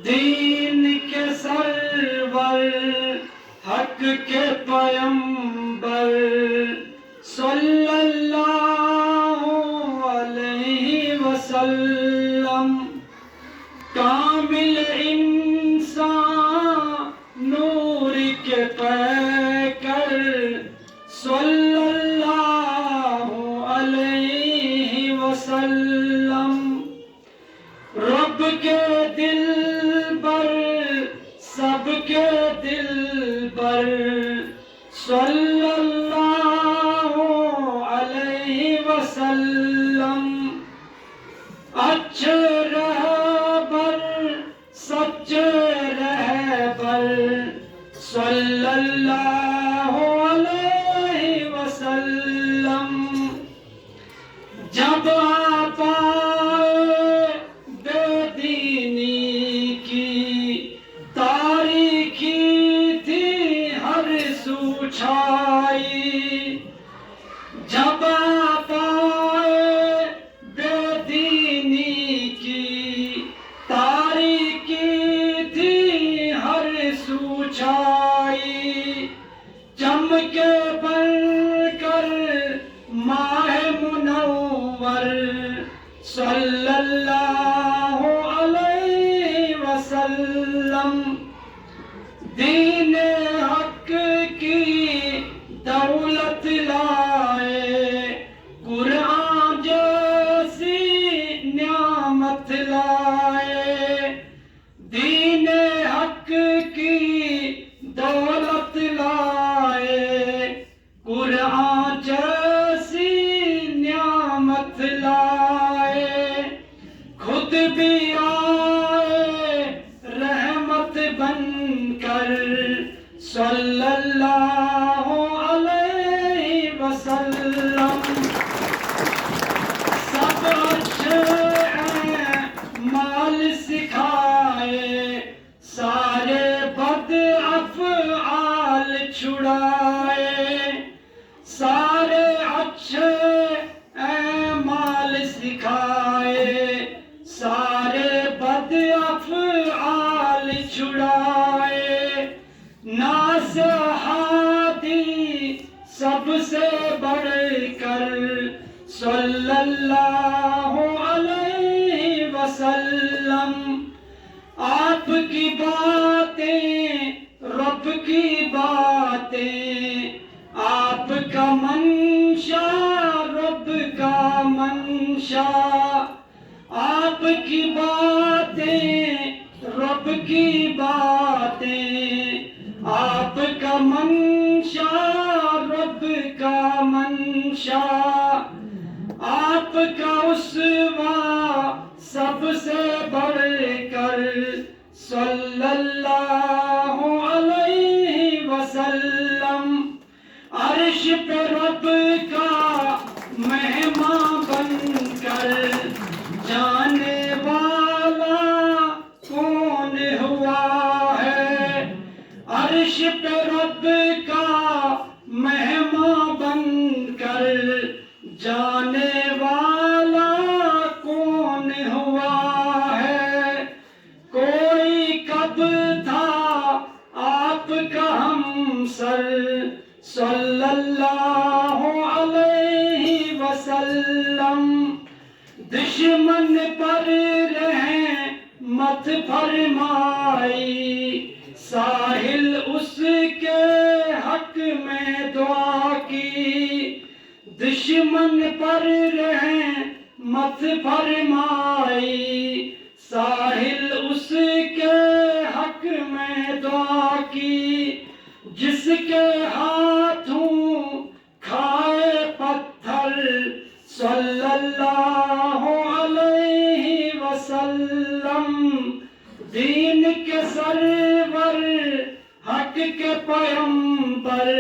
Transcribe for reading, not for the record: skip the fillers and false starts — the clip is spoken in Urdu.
دین کے سرور حق کے پیمبر صلی اللہ علیہ وسلم کامل انسان نور کے پیکر صلی اللہ علیہ وسلم رب کے دل پر سب کے دل پر صلی اللہ علیہ وسلم اچھے رہبر سچے رہبر صلی اللہ علیہ وسلم جب آپ آئے بے دینی کی تاریکی تھی ہر سو چھائی جب آپ آئے بے دینی کی تاریکی تھی ہر سو چھائی چمکے بن کر ماہ منور صلی اللہ علیہ وسلم دین حق کی دولت لائے قرآن جیسی نعمت لائے دین حق کی دولت لائے قرآن جیسی نعمت لائے خود بھی آئے رحمت بن کر صلی اللہ علیہ وسلم سب اچھے مال سکھائے سارے بد افعال چھڑائے سارے اچھے اعمال سکھائے سارے بد افعال چھڑائے ناصحاتی سب سے بڑھ کر صلی اللہ علیہ وسلم آپ کی باتیں رب کی باتیں آپ کا منشا رب کا منشا آپ کی باتیں رب کی باتیں آپ کا منشا رب کا منشا آپ کا اسوہ سب سے بڑھ کر صلی اللہ علیہ وسلم عرش پہ رب کا مہمان بن کر جانے والا کون ہوا ہے عرش پہ رب کا مہمان بن کر جانے والا کون ہوا ہے کوئی کب تھا آپ کا ہمسر صلی اللہ علیہ وسلم دشمن پر رحمت فرمائی ساحل اس کے حق میں دعا کی دشمن پر رحمت فرمائی ساحل اس کے حق میں دعا کی جس کے ہاتھوں کھائے پتھر صلی اللہ علیہ وسلم دین کے سرور حق کے پیمبر